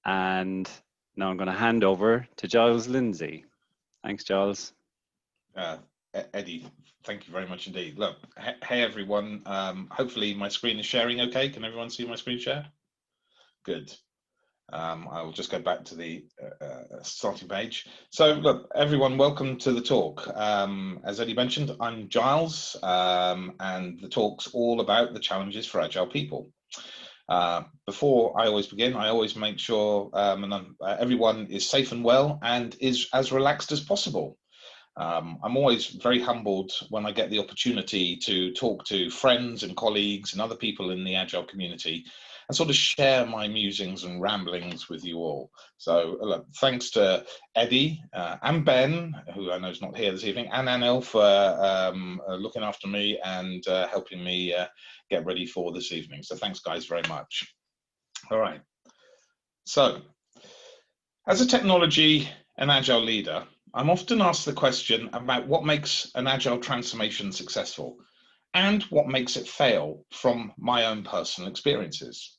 And now I'm going to hand over to Giles Lyndsay. Thanks, Giles. Eddie, thank you very much indeed. Look, hey everyone. Hopefully my screen is sharing okay. Can everyone see my screen share? Good. I will just go back to the starting page. So look, everyone, welcome to the talk. As Eddie mentioned, I'm Giles, and the talk's all about the challenges for Agile people. Before I always begin, I always make sure everyone is safe and well and is as relaxed as possible. I'm always very humbled when I get the opportunity to talk to friends and colleagues and other people in the Agile community and sort of share my musings and ramblings with you all. So look, thanks to Eddie and Ben, who I know is not here this evening, and Anil for looking after me and helping me get ready for this evening. So thanks guys very much. All right. So as a technology and Agile leader, I'm often asked the question about what makes an Agile transformation successful and what makes it fail from my own personal experiences.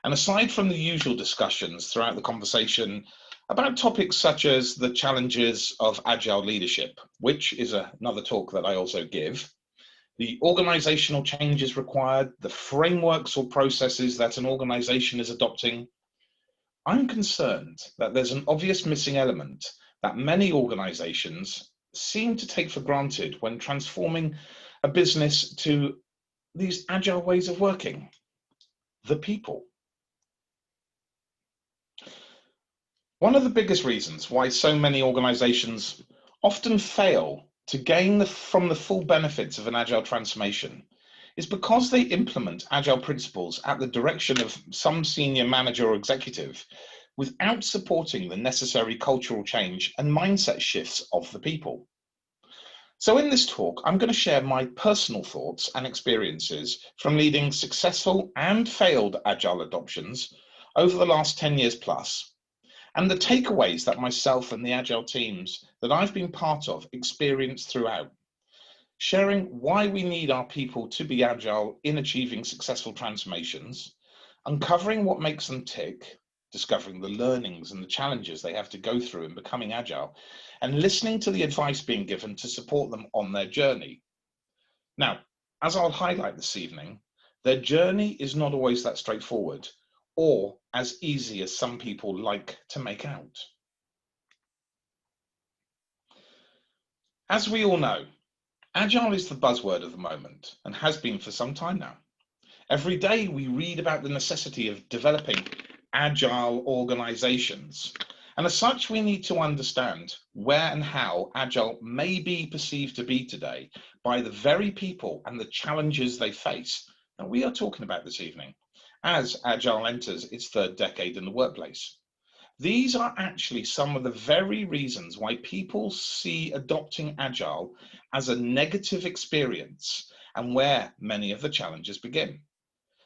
And aside from the usual discussions throughout the conversation about topics such as the challenges of Agile leadership, which is another talk that I also give, the organizational changes required, the frameworks or processes that an organization is adopting, I'm concerned that there's an obvious missing element that many organizations seem to take for granted when transforming a business to these Agile ways of working: the people. One of the biggest reasons why so many organizations often fail to gain from the full benefits of an Agile transformation is because they implement Agile principles at the direction of some senior manager or executive without supporting the necessary cultural change and mindset shifts of the people. So in this talk, I'm going to share my personal thoughts and experiences from leading successful and failed Agile adoptions over the last 10 years plus, and the takeaways that myself and the Agile teams that I've been part of experienced throughout, sharing why we need our people to be Agile in achieving successful transformations, uncovering what makes them tick, discovering the learnings and the challenges they have to go through in becoming Agile, and listening to the advice being given to support them on their journey. Now, as I'll highlight this evening, their journey is not always that straightforward or as easy as some people like to make out. As we all know, Agile is the buzzword of the moment and has been for some time now. Every day we read about the necessity of developing Agile organizations, and as such we need to understand where and how Agile may be perceived to be today by the very people and the challenges they face that we are talking about this evening as Agile enters its third decade in the workplace. These are actually some of the very reasons why people see adopting Agile as a negative experience and where many of the challenges begin.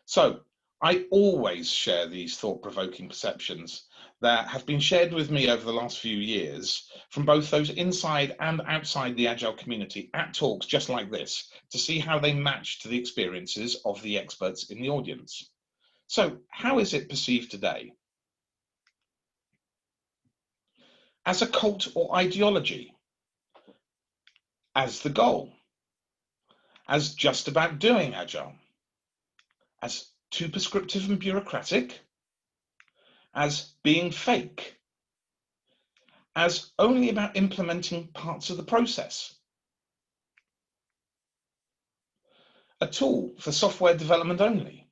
So I always share these thought-provoking perceptions that have been shared with me over the last few years from both those inside and outside the Agile community at talks just like this to see how they match to the experiences of the experts in the audience. So how is it perceived today? As a cult or ideology? As the goal? As just about doing Agile? As too prescriptive and bureaucratic? As being fake? As only about implementing parts of the process? A tool for software development only?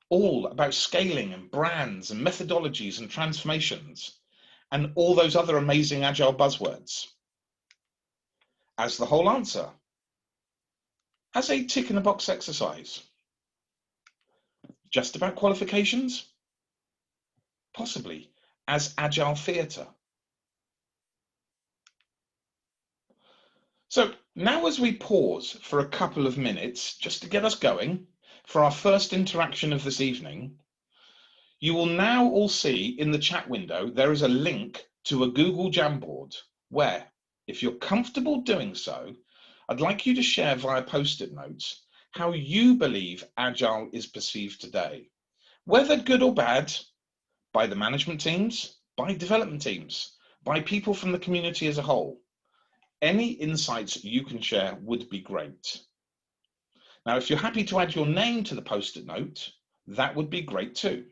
All about scaling and brands and methodologies and transformations and all those other amazing Agile buzzwords? As the whole answer? As a tick in the box exercise? Just about qualifications? Possibly as Agile theatre. So now as we pause for a couple of minutes just to get us going for our first interaction of this evening, you will now all see in the chat window there is a link to a Google Jamboard where, if you're comfortable doing so, I'd like you to share via post-it notes how you believe Agile is perceived today, whether good or bad, by the management teams, by development teams, by people from the community as a whole. Any insights you can share would be great. Now, if you're happy to add your name to the post-it note, that would be great too.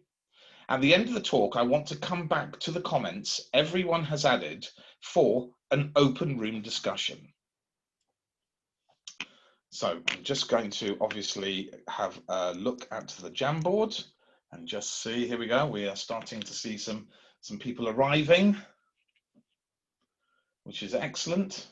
At the end of the talk, I want to come back to the comments everyone has added for an open room discussion. So I'm just going to obviously have a look at the Jamboard and just see, here we go. We are starting to see some people arriving, which is excellent.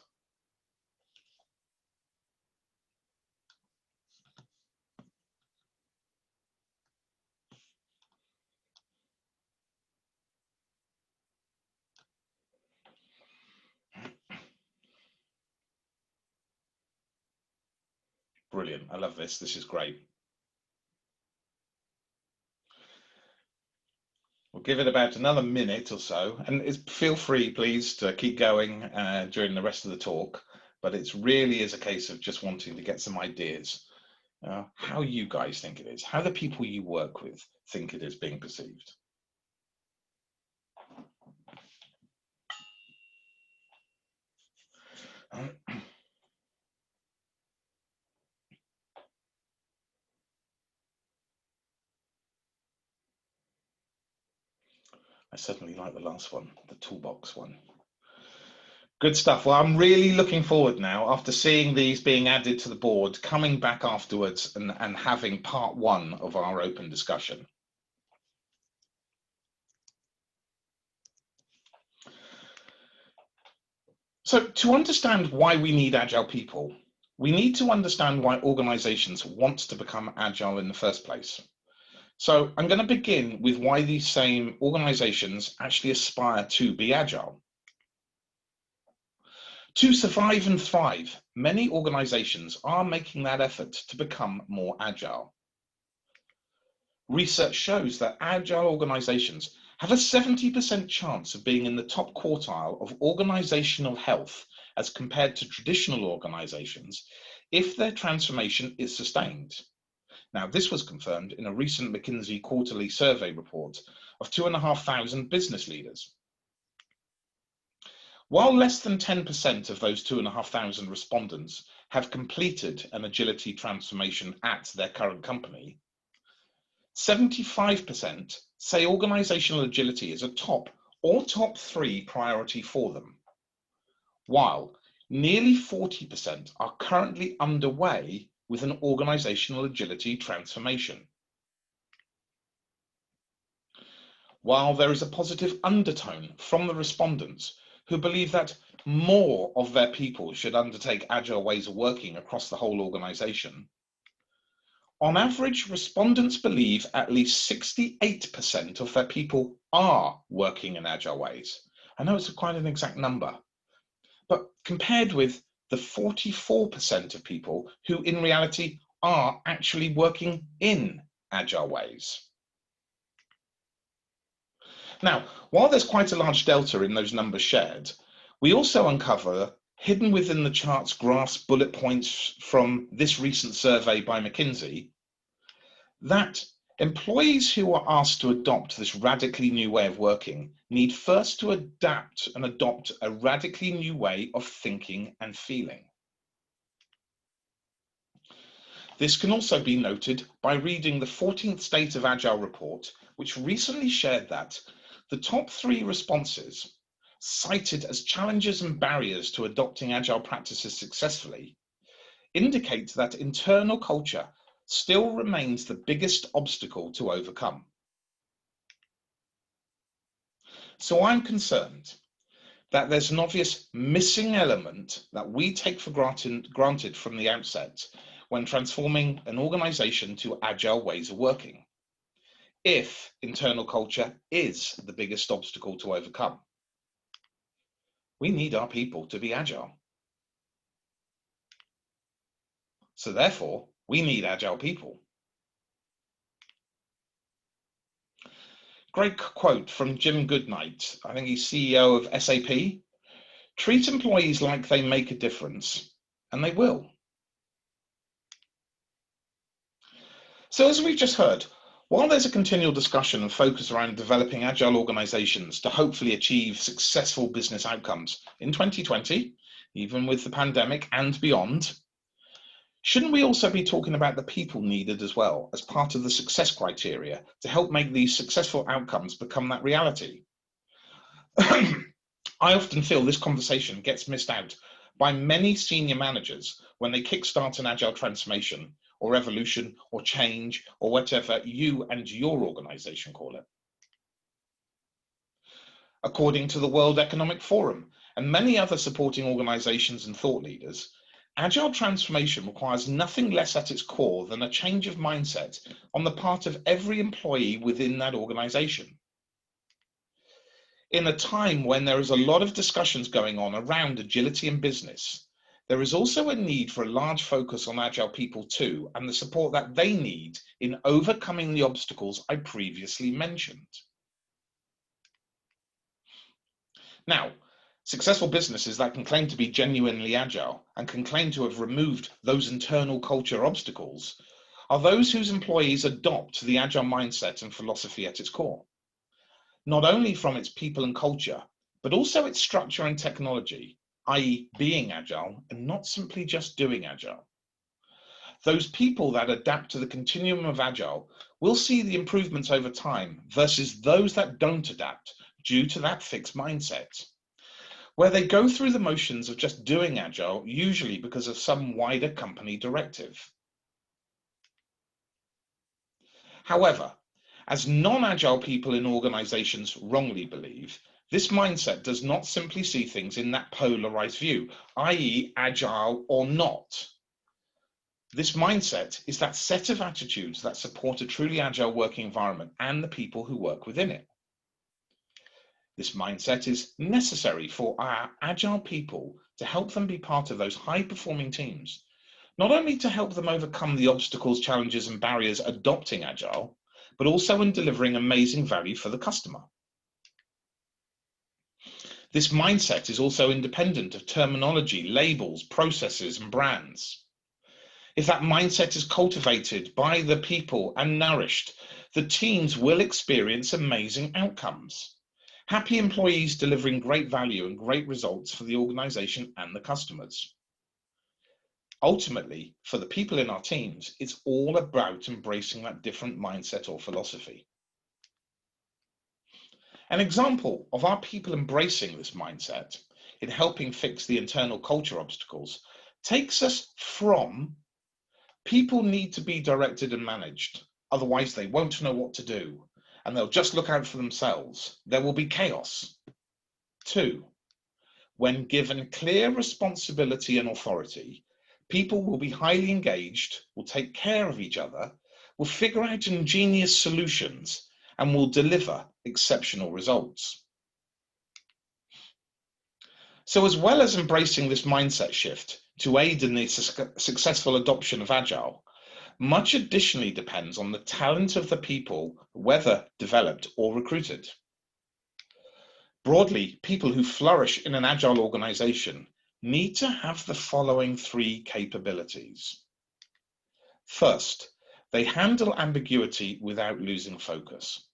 Brilliant. I love this. This is great. We'll give it about another minute or so, and feel free, please, to keep going during the rest of the talk. But it's really is a case of just wanting to get some ideas. How you guys think it is, how the people you work with think it is being perceived. I certainly like the last one, the toolbox one. Good stuff. Well, I'm really looking forward now, after seeing these being added to the board, coming back afterwards and having part one of our open discussion. So to understand why we need Agile people, we need to understand why organizations want to become Agile in the first place. So I'm going to begin with why these same organizations actually aspire to be Agile. To survive and thrive, many organizations are making that effort to become more Agile. Research shows that Agile organizations have a 70% chance of being in the top quartile of organizational health as compared to traditional organizations if their transformation is sustained. Now, this was confirmed in a recent McKinsey quarterly survey report of 2,500 business leaders. While less than 10% of those 2,500 respondents have completed an agility transformation at their current company, 75% say organizational agility is a top or top 3 priority for them, while nearly 40% are currently underway with an organizational agility transformation. While there is a positive undertone from the respondents who believe that more of their people should undertake agile ways of working across the whole organization, on average, respondents believe at least 68% of their people are working in agile ways. I know it's quite an exact number, but compared with the 44% of people who in reality are actually working in agile ways. Now, while there's quite a large delta in those numbers shared, we also uncover, hidden within the chart's graphs bullet points from this recent survey by McKinsey, that employees who are asked to adopt this radically new way of working need first to adapt and adopt a radically new way of thinking and feeling. This can also be noted by reading the 14th State of Agile report, which recently shared that the top 3 responses, cited as challenges and barriers to adopting Agile practices successfully, indicate that internal culture still remains the biggest obstacle to overcome. So I'm concerned that there's an obvious missing element that we take for granted from the outset when transforming an organization to agile ways of working, if internal culture is the biggest obstacle to overcome. We need our people to be agile. So therefore, we need agile people. Great quote from Jim Goodnight. I think he's CEO of SAP. Treat employees like they make a difference, and they will. So as we've just heard, While there's a continual discussion and focus around developing agile organizations to hopefully achieve successful business outcomes in 2020, even with the pandemic and beyond, shouldn't we also be talking about the people needed as well as part of the success criteria to help make these successful outcomes become that reality? I often feel this conversation gets missed out by many senior managers when they kickstart an agile transformation or evolution or change or whatever you and your organization call it. According to the World Economic Forum and many other supporting organizations and thought leaders, agile transformation requires nothing less at its core than a change of mindset on the part of every employee within that organization. In a time when there is a lot of discussions going on around agility in business, there is also a need for a large focus on agile people too, and the support that they need in overcoming the obstacles I previously mentioned. Now, successful businesses that can claim to be genuinely agile and can claim to have removed those internal culture obstacles are those whose employees adopt the agile mindset and philosophy at its core, not only from its people and culture, but also its structure and technology, i.e. being agile and not simply just doing agile. Those people that adapt to the continuum of agile will see the improvements over time versus those that don't adapt due to that fixed mindset, where they go through the motions of just doing agile, usually because of some wider company directive. However, as non-agile people in organizations wrongly believe, this mindset does not simply see things in that polarized view, i.e. agile or not. This mindset is that set of attitudes that support a truly agile working environment and the people who work within it. This mindset is necessary for our agile people to help them be part of those high-performing teams, not only to help them overcome the obstacles, challenges, and barriers adopting agile, but also in delivering amazing value for the customer. This mindset is also independent of terminology, labels, processes, and brands. If that mindset is cultivated by the people and nourished, the teams will experience amazing outcomes. Happy employees delivering great value and great results for the organization and the customers. Ultimately, for the people in our teams, it's all about embracing that different mindset or philosophy. An example of our people embracing this mindset in helping fix the internal culture obstacles takes us from people need to be directed and managed, otherwise they won't know what to do, and they'll just look out for themselves. There will be chaos. 2, when given clear responsibility and authority, people will be highly engaged, will take care of each other, will figure out ingenious solutions, and will deliver exceptional results. So as well as embracing this mindset shift to aid in the successful adoption of Agile, much additionally depends on the talent of the people, whether developed or recruited. Broadly, people who flourish in an Agile organization need to have the following 3 capabilities. First, they handle ambiguity without losing focus.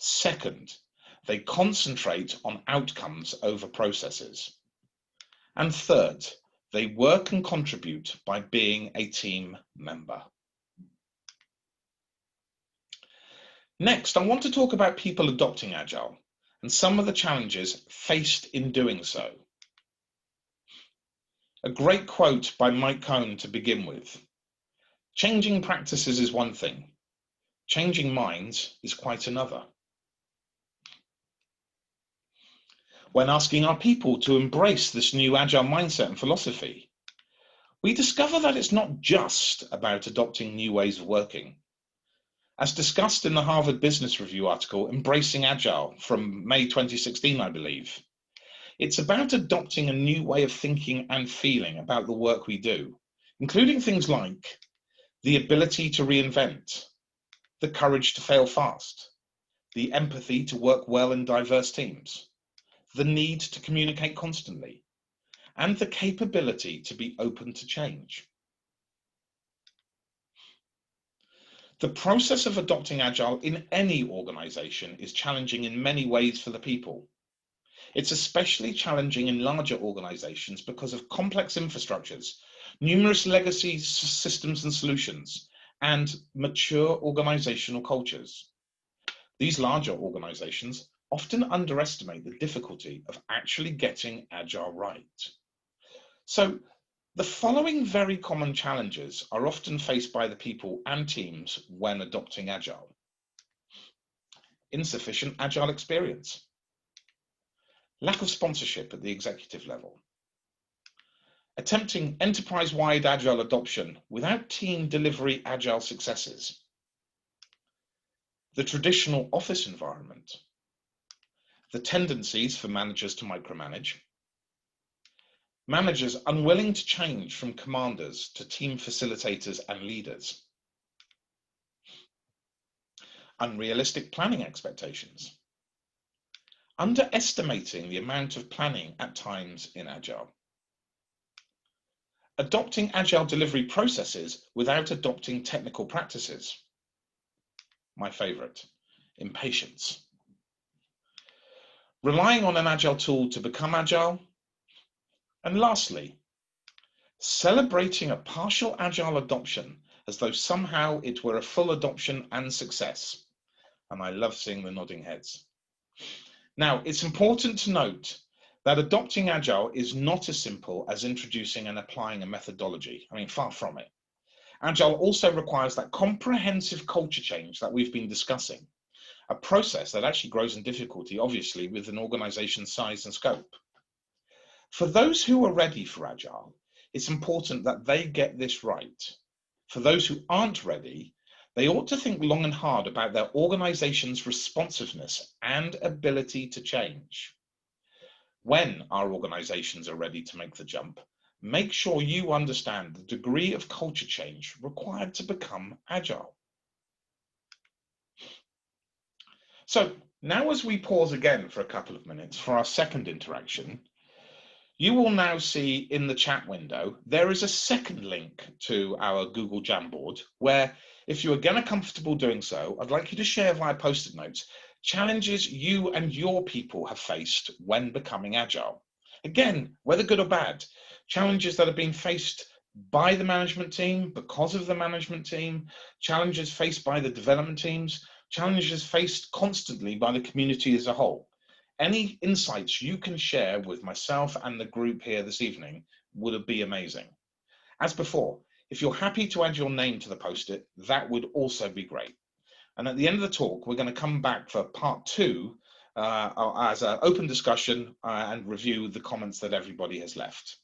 Second, they concentrate on outcomes over processes. And third, they work and contribute by being a team member. Next, I want to talk about people adopting Agile and some of the challenges faced in doing so. A great quote by Mike Cohn to begin with. Changing practices is one thing. Changing minds is quite another. When asking our people to embrace this new Agile mindset and philosophy, we discover that it's not just about adopting new ways of working. As discussed in the Harvard Business Review article, Embracing Agile from May 2016, I believe, it's about adopting a new way of thinking and feeling about the work we do, including things like the ability to reinvent, the courage to fail fast, the empathy to work well in diverse teams, the need to communicate constantly, and the capability to be open to change. The process of adopting Agile in any organization is challenging in many ways for the people. It's especially challenging in larger organizations because of complex infrastructures, numerous legacy systems and solutions, and mature organizational cultures. These larger organizations often underestimate the difficulty of actually getting Agile right. So, the following very common challenges are often faced by the people and teams when adopting Agile. Insufficient Agile experience. Lack of sponsorship at the executive level. Attempting enterprise-wide Agile adoption without team delivery Agile successes. The traditional office environment. The tendencies for managers to micromanage. Managers unwilling to change from commanders to team facilitators and leaders. Unrealistic planning expectations. Underestimating the amount of planning at times in Agile. Adopting Agile delivery processes without adopting technical practices. My favorite, impatience. Relying on an Agile tool to become Agile. And lastly, celebrating a partial Agile adoption as though somehow it were a full adoption and success. And I love seeing the nodding heads. Now, it's important to note that adopting Agile is not as simple as introducing and applying a methodology. I mean, far from it. Agile also requires that comprehensive culture change that we've been discussing, a process that actually grows in difficulty, obviously, with an organization's size and scope. For those who are ready for Agile, it's important that they get this right. For those who aren't ready, they ought to think long and hard about their organization's responsiveness and ability to change. When our organizations are ready to make the jump, make sure you understand the degree of culture change required to become Agile. So now, as we pause again for a couple of minutes for our second interaction, you will now see in the chat window, there is a second link to our Google Jamboard where, if you are again comfortable doing so, I'd like you to share via post-it notes challenges you and your people have faced when becoming Agile. Again, whether good or bad, challenges that have been faced by the management team, because of the management team, challenges faced by the development teams, challenges faced constantly by the community as a whole. Any insights you can share with myself and the group here this evening would be amazing. As before, if you're happy to add your name to the post-it, that would also be great. And at the end of the talk, we're going to come back for part two as an open discussion and review the comments that everybody has left.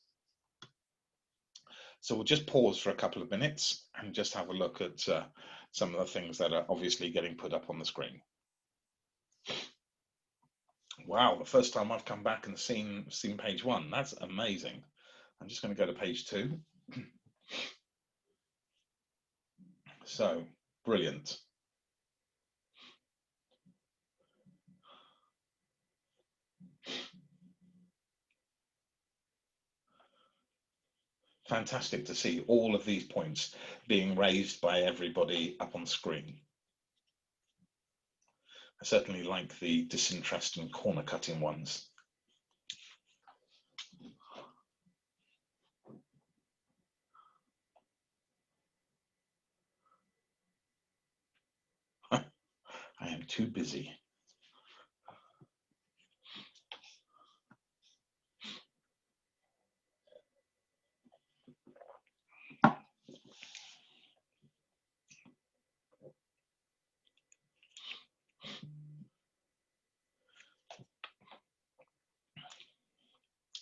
So we'll just pause for a couple of minutes and just have a look at some of the things that are obviously getting put up on the screen. Wow, the first time I've come back and seen page one. That's amazing. I'm just going to go to page two. So, brilliant. Fantastic to see all of these points being raised by everybody up on screen. I certainly like the disinterest and corner cutting ones. I am too busy.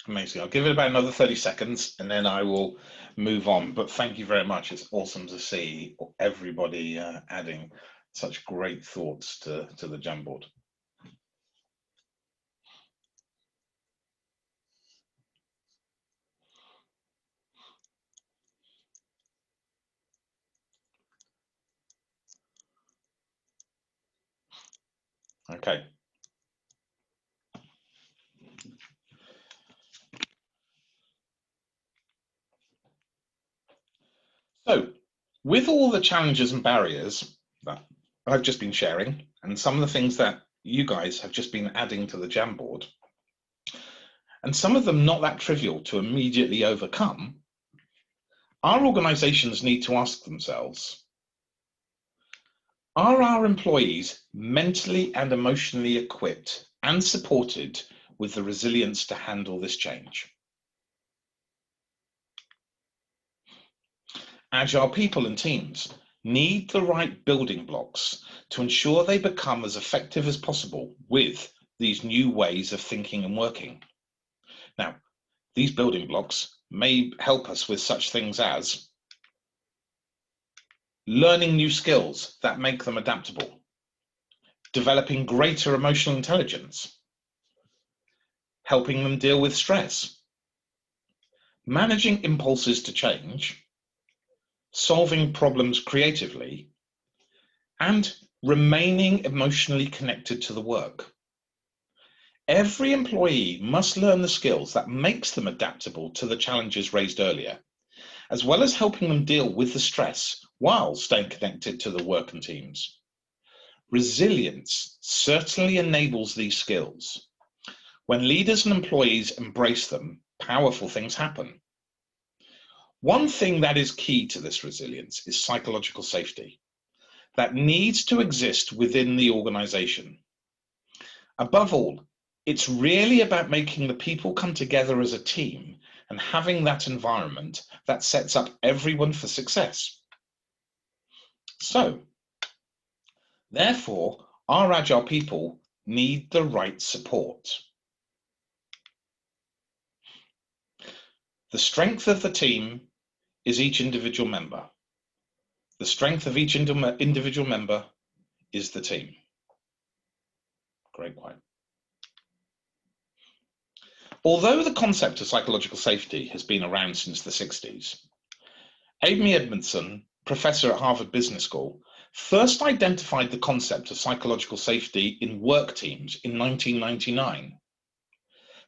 Amazing. I'll give it about another 30 seconds and then I will move on. But thank you very much. It's awesome to see everybody adding such great thoughts to the Jamboard. Okay. So, with all the challenges and barriers, that I've just been sharing and some of the things that you guys have just been adding to the Jamboard, and some of them not that trivial to immediately overcome, our organizations need to ask themselves, are our employees mentally and emotionally equipped and supported with the resilience to handle this change? Agile people and teams need the right building blocks to ensure they become as effective as possible with these new ways of thinking and working. Now, these building blocks may help us with such things as learning new skills that make them adaptable, developing greater emotional intelligence, helping them deal with stress, managing impulses to change, solving problems creatively, and remaining emotionally connected to the work. Every employee must learn the skills that makes them adaptable to the challenges raised earlier, as well as helping them deal with the stress while staying connected to the work and teams. Resilience certainly enables these skills. When leaders and employees embrace them, powerful things happen. One thing that is key to this resilience is psychological safety that needs to exist within the organization. Above all, it's really about making the people come together as a team and having that environment that sets up everyone for success. So, therefore, our Agile people need the right support. The strength of the team is each individual member. The strength of each individual member is the team. Great quote. Although the concept of psychological safety has been around since the 60s, Amy Edmondson, professor at Harvard Business School, first identified the concept of psychological safety in work teams in 1999.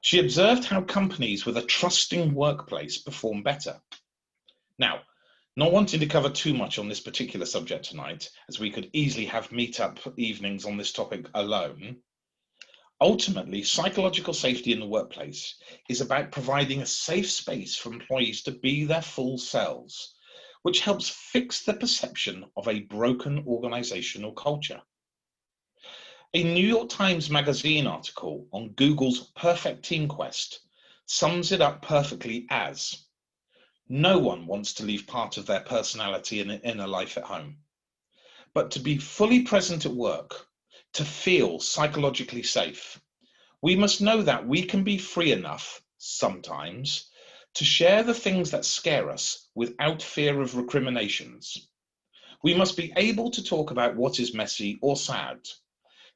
She observed how companies with a trusting workplace perform better. Now, not wanting to cover too much on this particular subject tonight, as we could easily have meet-up evenings on this topic alone, ultimately, psychological safety in the workplace is about providing a safe space for employees to be their full selves, which helps fix the perception of a broken organizational culture. A New York Times Magazine article on Google's Perfect Team Quest sums it up perfectly as, no one wants to leave part of their personality and inner life at home, but to be fully present at work, to feel psychologically safe, we must know that we can be free enough, sometimes, to share the things that scare us without fear of recriminations. We must be able to talk about what is messy or sad,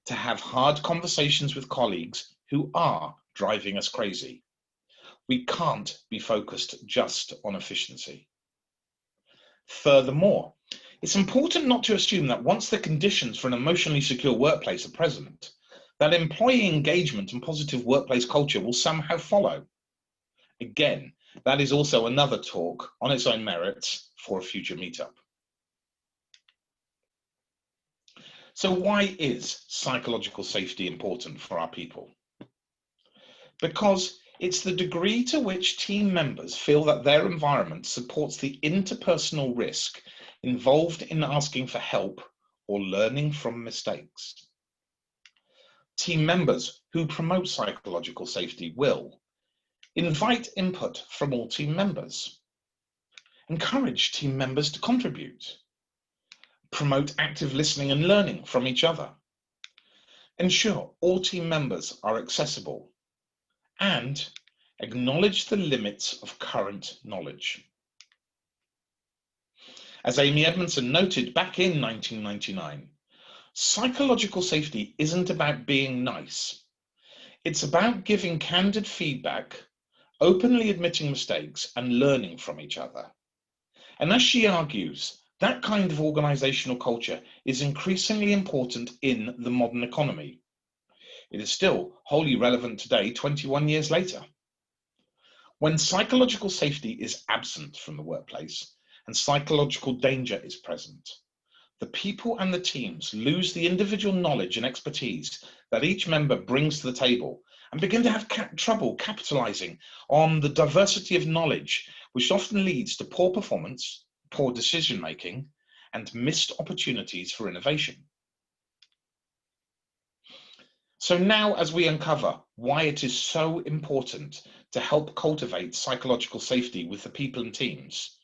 to have hard conversations with colleagues who are driving us crazy. We can't be focused just on efficiency. Furthermore, it's important not to assume that once the conditions for an emotionally secure workplace are present, that employee engagement and positive workplace culture will somehow follow. Again, that is also another talk on its own merits for a future meetup. So why is psychological safety important for our people? Because it's the degree to which team members feel that their environment supports the interpersonal risk involved in asking for help or learning from mistakes. Team members who promote psychological safety will invite input from all team members, encourage team members to contribute, promote active listening and learning from each other, ensure all team members are accessible, and acknowledge the limits of current knowledge. As Amy Edmondson noted back in 1999, psychological safety isn't about being nice. It's about giving candid feedback, openly admitting mistakes, and learning from each other. And as she argues, that kind of organizational culture is increasingly important in the modern economy. It is still wholly relevant today, 21 years later. When psychological safety is absent from the workplace and psychological danger is present, the people and the teams lose the individual knowledge and expertise that each member brings to the table and begin to have trouble capitalizing on the diversity of knowledge, which often leads to poor performance, poor decision making, and missed opportunities for innovation. So now, as we uncover why it is so important to help cultivate psychological safety with the people and teams,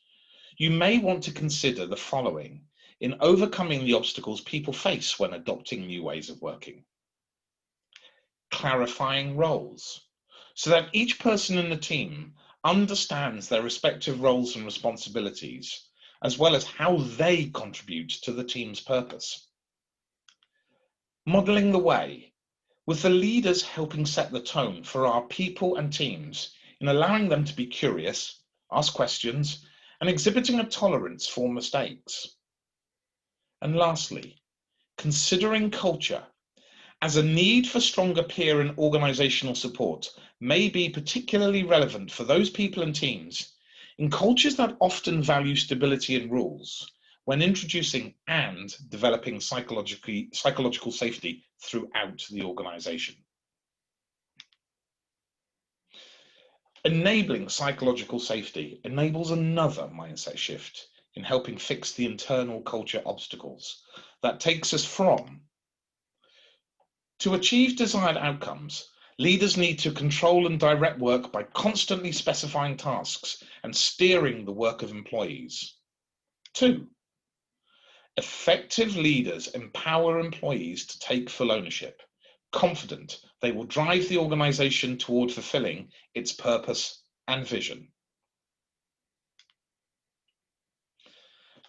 you may want to consider the following in overcoming the obstacles people face when adopting new ways of working. Clarifying roles, so that each person in the team understands their respective roles and responsibilities, as well as how they contribute to the team's purpose. Modeling the way, with the leaders helping set the tone for our people and teams in allowing them to be curious, ask questions, and exhibiting a tolerance for mistakes. And lastly, considering culture, as a need for stronger peer and organizational support may be particularly relevant for those people and teams in cultures that often value stability and rules when introducing and developing psychological safety throughout the organization. Enabling psychological safety enables another mindset shift in helping fix the internal culture obstacles that takes us from: to achieve desired outcomes, leaders need to control and direct work by constantly specifying tasks and steering the work of employees. 2, effective leaders empower employees to take full ownership, confident they will drive the organization toward fulfilling its purpose and vision.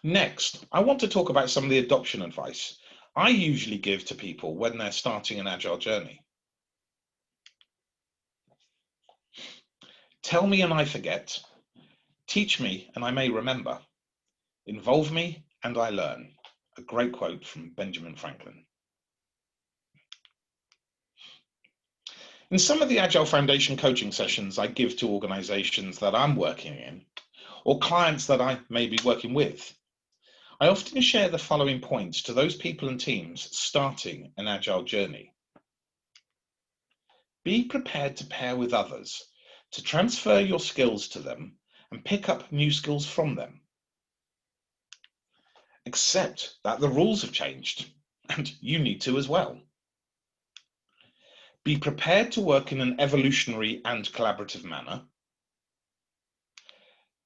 Next, I want to talk about some of the adoption advice I usually give to people when they're starting an Agile journey. Tell me and I forget. Teach me and I may remember. Involve me and I learn. A great quote from Benjamin Franklin. In some of the Agile Foundation coaching sessions I give to organizations that I'm working in, or clients that I may be working with, I often share the following points to those people and teams starting an Agile journey. Be prepared to pair with others, to transfer your skills to them and pick up new skills from them. Accept that the rules have changed and you need to as well. Be prepared to work in an evolutionary and collaborative manner.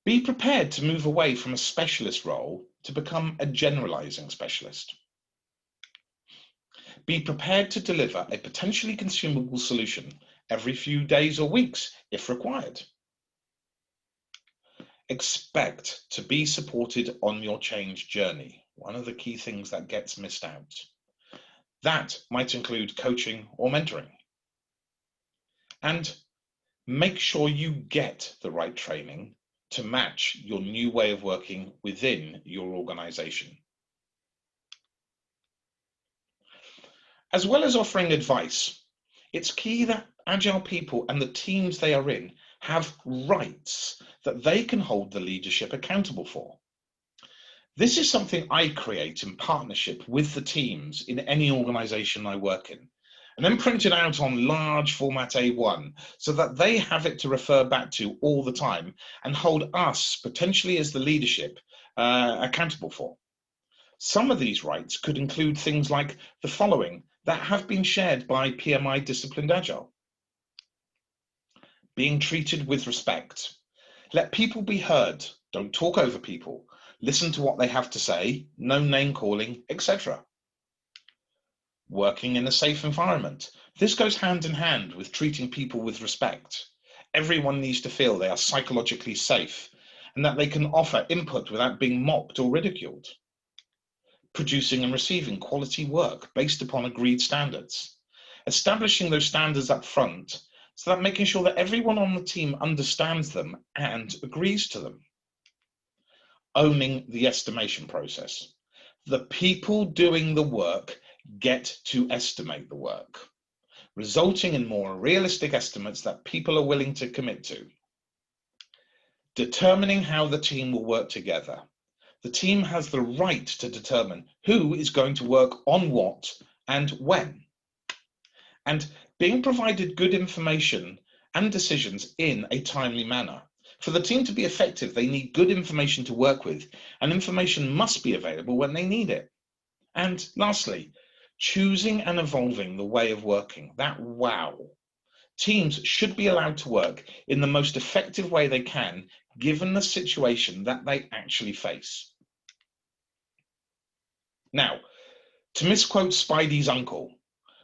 Be prepared to move away from a specialist role to become a generalizing specialist. Be prepared to deliver a potentially consumable solution every few days or weeks if required. Expect to be supported on your change journey, one of the key things that gets missed out. That might include coaching or mentoring. And make sure you get the right training to match your new way of working within your organization. As well as offering advice, it's key that Agile people and the teams they are in have rights that they can hold the leadership accountable for. This is something I create in partnership with the teams in any organization I work in, and then print it out on large format A1 so that they have it to refer back to all the time and hold us, potentially as the leadership, accountable for. Some of these rights could include things like the following that have been shared by PMI Disciplined Agile. Being treated with respect. Let people be heard, don't talk over people, listen to what they have to say, no name calling, etc. Working in a safe environment. This goes hand in hand with treating people with respect. Everyone needs to feel they are psychologically safe and that they can offer input without being mocked or ridiculed. Producing and receiving quality work based upon agreed standards. Establishing those standards up front so that making sure that everyone on the team understands them and agrees to them. Owning the estimation process. The people doing the work get to estimate the work, resulting in more realistic estimates that people are willing to commit to. Determining how the team will work together. The team has the right to determine who is going to work on what and when. And being provided good information and decisions in a timely manner. For the team to be effective, they need good information to work with, and information must be available when they need it. And lastly, choosing and evolving the way of working. That wow. Teams should be allowed to work in the most effective way they can, given the situation that they actually face. Now, to misquote Spidey's uncle,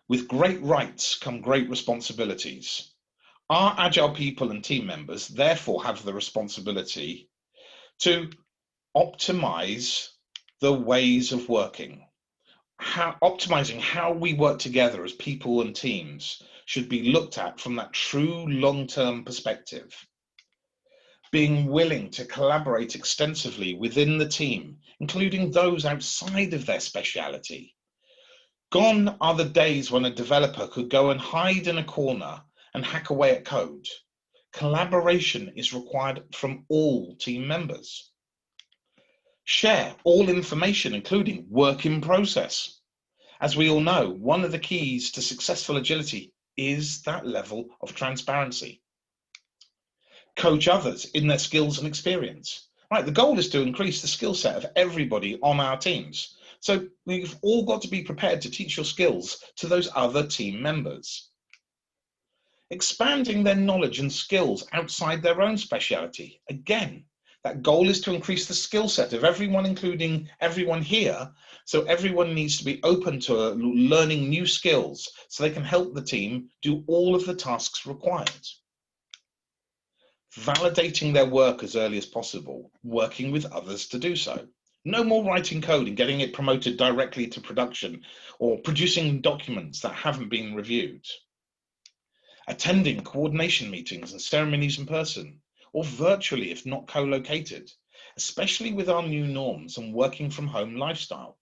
with great rights come great responsibilities. Our Agile people and team members therefore have the responsibility to optimize the ways of working. Optimizing how we work together as people and teams should be looked at from that true long-term perspective. Being willing to collaborate extensively within the team, including those outside of their speciality. Gone are the days when a developer could go and hide in a corner and hack away at code. Collaboration is required from all team members. Share all information, including work in process. As we all know, one of the keys to successful agility is that level of transparency. Coach others in their skills and experience. Right, the goal is to increase the skill set of everybody on our teams. So we've all got to be prepared to teach your skills to those other team members. Expanding their knowledge and skills outside their own speciality. Again, that goal is to increase the skill set of everyone, including everyone here. So everyone needs to be open to learning new skills so they can help the team do all of the tasks required. Validating their work as early as possible, working with others to do so. No more writing code and getting it promoted directly to production or producing documents that haven't been reviewed. Attending coordination meetings and ceremonies in person or virtually if not co-located, especially with our new norms and working from home lifestyle.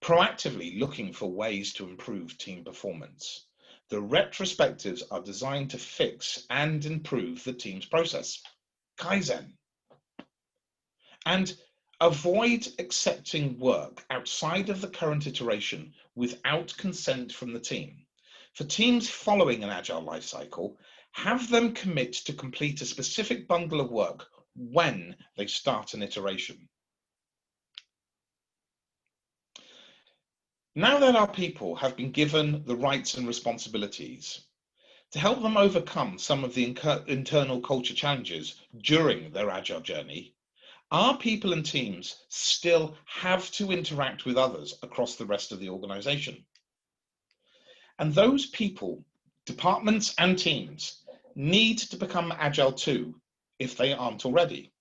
Proactively looking for ways to improve team performance. The retrospectives are designed to fix and improve the team's process. Kaizen. And avoid accepting work outside of the current iteration without consent from the team. For teams following an Agile lifecycle, have them commit to complete a specific bundle of work when they start an iteration. Now that our people have been given the rights and responsibilities, to help them overcome some of the internal culture challenges during their Agile journey, our people and teams still have to interact with others across the rest of the organization. And those people, departments and teams need to become Agile too, if they aren't already.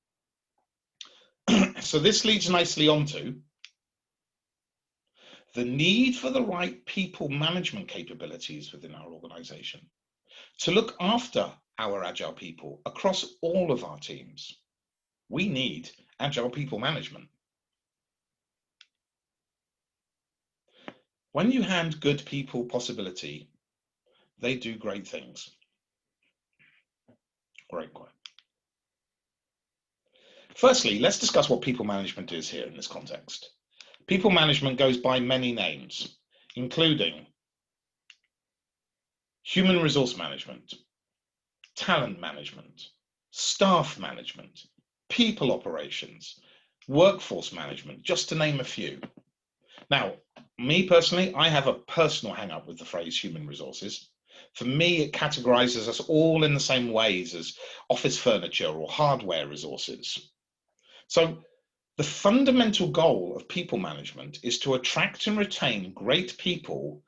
So this leads nicely on to the need for the right people management capabilities within our organization to look after our Agile people across all of our teams. We need Agile people management. When you hand good people possibility, they do great things. Great quote. Firstly, let's discuss what people management is here in this context. People management goes by many names, including human resource management, talent management, staff management, people operations, workforce management, just to name a few. Now, me personally, I have a personal hang-up with the phrase human resources. For me, it categorizes us all in the same ways as office furniture or hardware resources. So the fundamental goal of people management is to attract and retain great people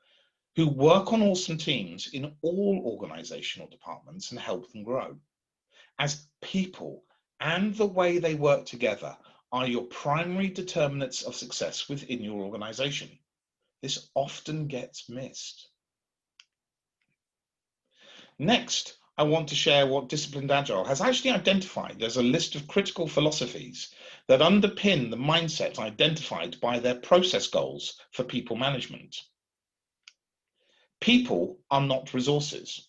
who work on awesome teams in all organizational departments and help them grow. As people and the way they work together are your primary determinants of success within your organization. This often gets missed. Next, I want to share what Disciplined Agile has actually identified as a list of critical philosophies that underpin the mindset identified by their process goals for people management. People are not resources.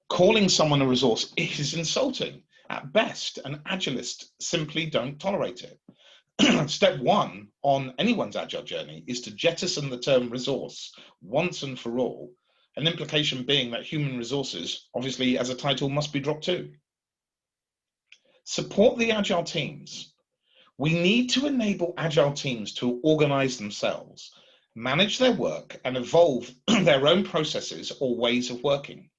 Calling someone a resource is insulting, At best, an Agilist simply don't tolerate it. Step one on anyone's Agile journey is to jettison the term resource once and for all, an implication being that human resources, obviously as a title, must be dropped too. Support the Agile teams. We need to enable Agile teams to organize themselves, manage their work, and evolve their own processes or ways of working.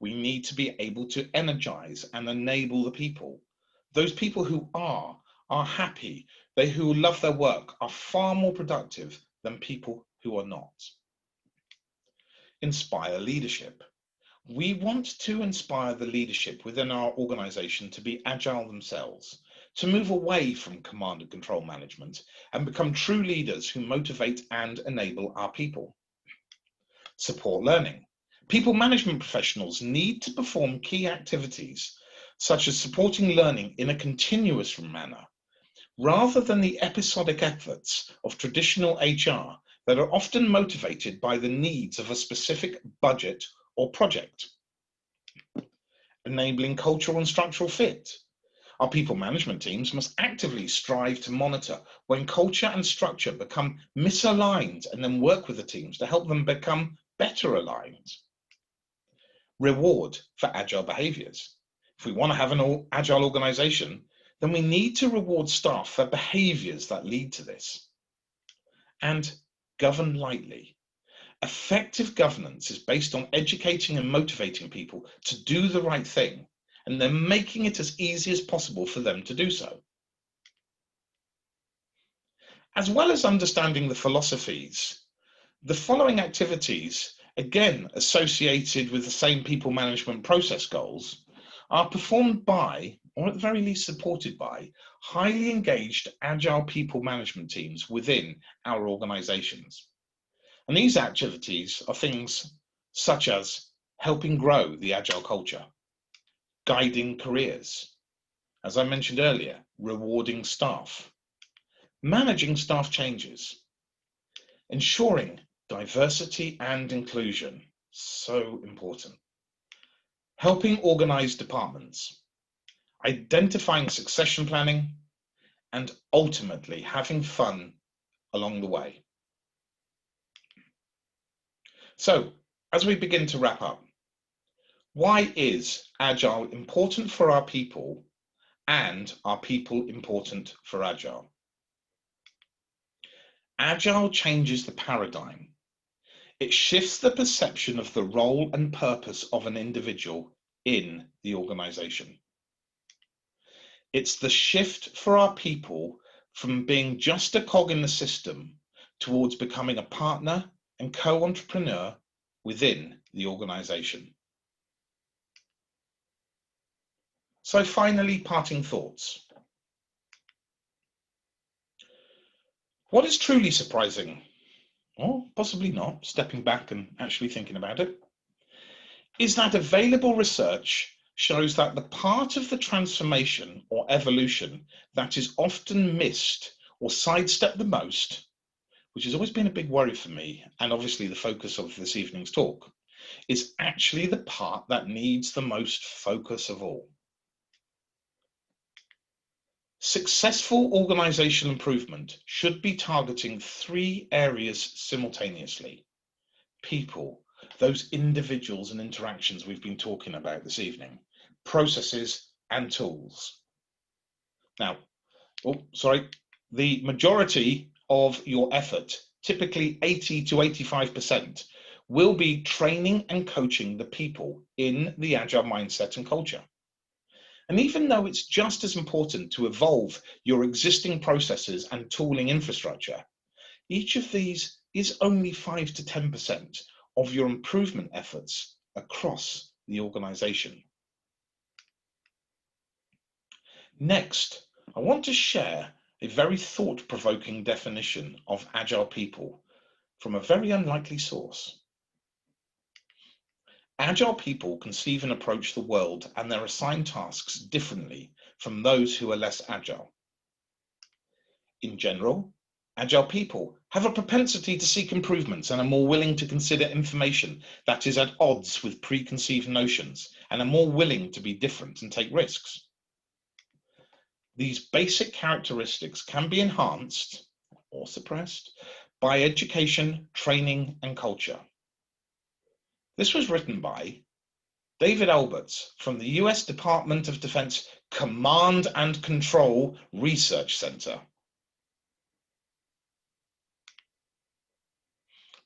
We need to be able to energize and enable the people. Those people who are happy, they who love their work are far more productive than people who are not. Inspire leadership. We want to inspire the leadership within our organization to be agile themselves, to move away from command and control management and become true leaders who motivate and enable our people. Support learning. People management professionals need to perform key activities such as supporting learning in a continuous manner, rather than the episodic efforts of traditional HR that are often motivated by the needs of a specific budget or project. Enabling cultural and structural fit. Our people management teams must actively strive to monitor when culture and structure become misaligned and then work with the teams to help them become better aligned. Reward for agile behaviors. If we want to have an agile organization, then we need to reward staff for behaviors that lead to this. And govern lightly. Effective governance is based on educating and motivating people to do the right thing, and then making it as easy as possible for them to do so. As well as understanding the philosophies, the following activities, again associated with the same people management process goals, are performed by, or at the very least supported by, highly engaged agile people management teams within our organizations. And these activities are things such as helping grow the agile culture, guiding careers, as I mentioned earlier, rewarding staff, managing staff changes, ensuring diversity and inclusion, so important, helping organize departments, identifying succession planning, and ultimately having fun along the way. So, as we begin to wrap up, why is Agile important for our people, and are people important for Agile? Agile changes the paradigm. It shifts the perception of the role and purpose of an individual in the organization. It's the shift for our people from being just a cog in the system towards becoming a partner and co-entrepreneur within the organization. So finally, parting thoughts. What is truly surprising, or possibly not, stepping back and actually thinking about it, is that available research shows that the part of the transformation or evolution that is often missed or sidestepped the most, which has always been a big worry for me, and obviously the focus of this evening's talk, is actually the part that needs the most focus of all. Successful organizational improvement should be targeting 3 areas simultaneously. People, those individuals and interactions we've been talking about this evening, processes and tools. Now, the majority of your effort, typically 80 to 85%, will be training and coaching the people in the Agile mindset and culture. And even though it's just as important to evolve your existing processes and tooling infrastructure, each of these is only 5 to 10% of your improvement efforts across the organization. Next, I want to share a very thought-provoking definition of Agile people from a very unlikely source. Agile people conceive and approach the world and their assigned tasks differently from those who are less agile. In general, Agile people have a propensity to seek improvements and are more willing to consider information that is at odds with preconceived notions and are more willing to be different and take risks. These basic characteristics can be enhanced or suppressed by education, training, and culture. This was written by David Alberts from the US Department of Defense Command and Control Research Center.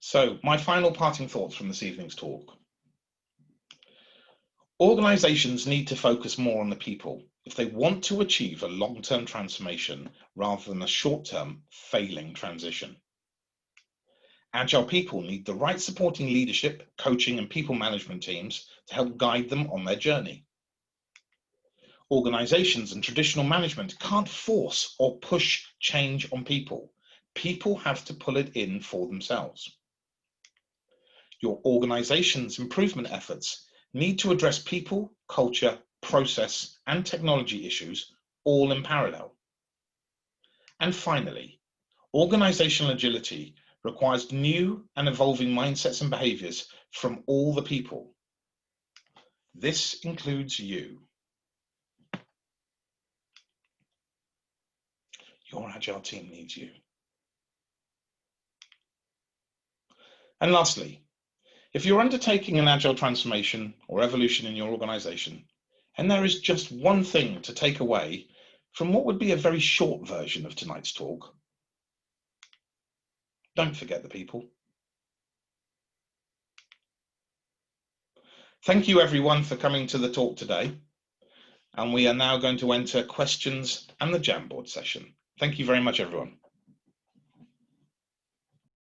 So, my final parting thoughts from this evening's talk. Organizations need to focus more on the people if they want to achieve a long-term transformation rather than a short-term failing transition. Agile people need the right supporting leadership, coaching, and people management teams to help guide them on their journey. Organizations and traditional management can't force or push change on people. People have to pull it in for themselves. Your organization's improvement efforts need to address people, culture, process, and technology issues all in parallel. And finally, organizational agility requires new and evolving mindsets and behaviors from all the people. This includes you. Your Agile team needs you. And lastly, if you're undertaking an Agile transformation or evolution in your organization, and there is just one thing to take away from what would be a very short version of tonight's talk, don't forget the people. Thank you everyone for coming to the talk today. And we are now going to enter questions and the Jamboard session. Thank you very much, everyone.